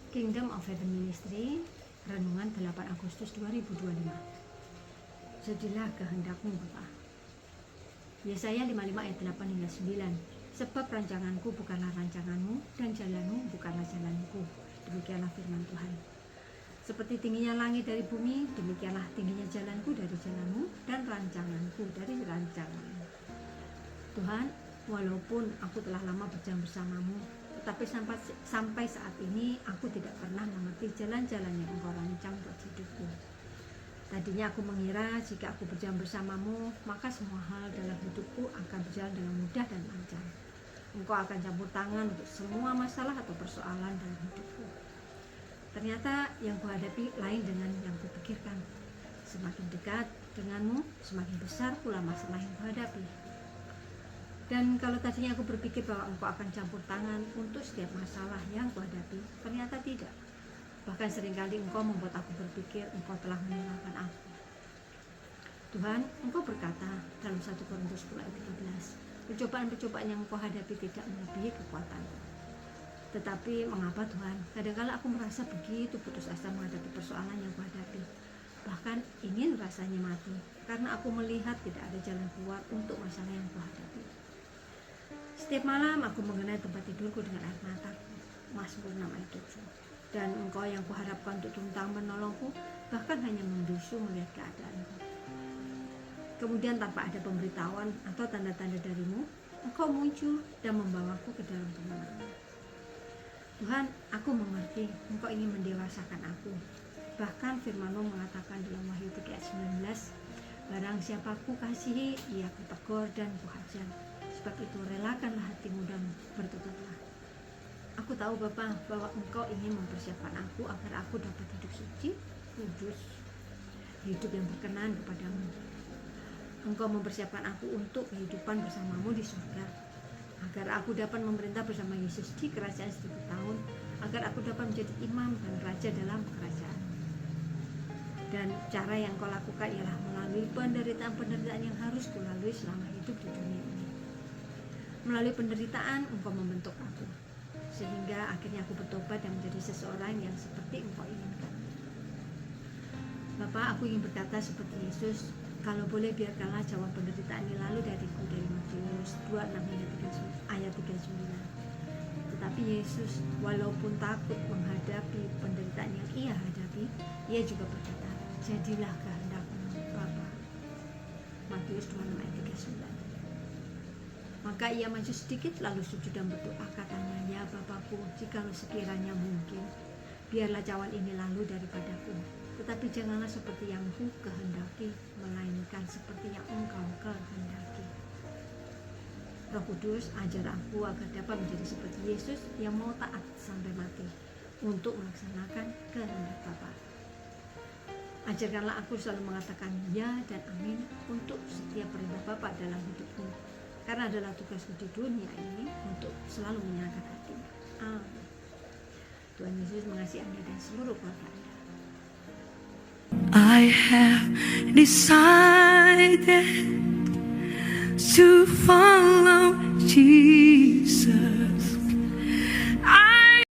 Kingdom of Heaven Ministry, Renungan 8 Agustus 2025. Jadilah kehendakmu Bapa. Yesaya 55 ayat 8 hingga 9. Sebab rancanganku bukanlah rancanganmu, dan jalanmu bukanlah jalanku. Demikianlah firman Tuhan. Seperti tingginya langit dari bumi, demikianlah tingginya jalanku dari jalanmu, dan rancanganku dari rancanganmu. Tuhan, walaupun aku telah lama berjalan bersamamu, tetapi sampai saat ini aku tidak pernah mengerti jalan-jalan yang Engkau rancang buat hidupku. Tadinya aku mengira jika aku berjalan bersamamu, maka semua hal dalam hidupku akan berjalan dengan mudah dan lancar. Engkau akan campur tangan untuk semua masalah atau persoalan dalam hidupku. Ternyata yang kuhadapi lain dengan yang kupikirkan. Semakin dekat denganmu, semakin besar pula masalah yang kuhadapi. Dan kalau tadinya aku berpikir bahwa Engkau akan campur tangan untuk setiap masalah yang kuhadapi, ternyata tidak. Bahkan seringkali Engkau membuat aku berpikir Engkau telah meninggalkan aku. Tuhan, Engkau berkata dalam 1 Korintus 10 ayat 13, percobaan-percobaan yang Engkau hadapi tidak melebihi kekuatanku. Tetapi mengapa Tuhan, kadang-kala aku merasa begitu putus asa menghadapi persoalan yang kuhadapi. Bahkan ingin rasanya mati, karena aku melihat tidak ada jalan keluar untuk masalah yang kuhadapi. Setiap malam aku mengenai tempat tidurku dengan air mataku. Mazmur 6 ayat 7. Dan Engkau yang kuharapkan untuk turun tangan menolongku, bahkan hanya membisu melihat keadaanku. Kemudian tanpa ada pemberitahuan atau tanda-tanda darimu, Engkau muncul dan membawaku ke dalam kemenangan. Tuhan, aku mengerti Engkau ingin mendewasakan aku. Bahkan firman-Mu mengatakan dalam Wahyu 3 ayat 19, barang siapa ku kasihi, ia kutegur dan kuhajar. Sebab itu relakanlah hatimu dan bertobatlah. Aku tahu Bapa bahwa Engkau ingin mempersiapkan aku agar aku dapat hidup suci, kudus, hidup yang berkenan kepadamu. Engkau mempersiapkan aku untuk kehidupan bersamamu di surga, agar aku dapat memerintah bersama Yesus di kerajaan 1000 tahun, agar aku dapat menjadi imam dan raja dalam kerajaan. Dan cara yang Kau lakukan ialah melalui penderitaan-penderitaan yang harus kulalui selama hidup di dunia ini. Melalui penderitaan Engkau membentuk aku, sehingga akhirnya aku bertobat dan menjadi seseorang yang seperti Engkau inginkan. Bapa, aku ingin berkata seperti Yesus, kalau boleh biarkanlah cawan penderitaan ini lalu dariku, dari Matius 26 ayat 39. Tetapi Yesus, walaupun takut menghadapi penderitaan yang ia hadapi, ia juga berkata, jadilah kehendakmu Bapa. Matius 26 ayat 39. Maka ia maju sedikit lalu sujud dan berdoa, katanya, ya Bapakku, jikalau sekiranya mungkin, biarlah cawan ini lalu daripadaku. Tetapi janganlah seperti yang ku kehendaki, melainkan seperti yang Engkau kehendaki. Roh Kudus, ajar aku agar dapat menjadi seperti Yesus yang mau taat sampai mati untuk melaksanakan kehendak Bapa. Ajarkanlah aku selalu mengatakan ya dan amin untuk setiap perintah Bapa dalam hidupku. Karena adalah tugasku di dunia ini untuk selalu menyenangkan hati. Amin. Tuhan Yesus mengasihi Anda dan seluruh keluarga Anda. I have decided to follow Jesus.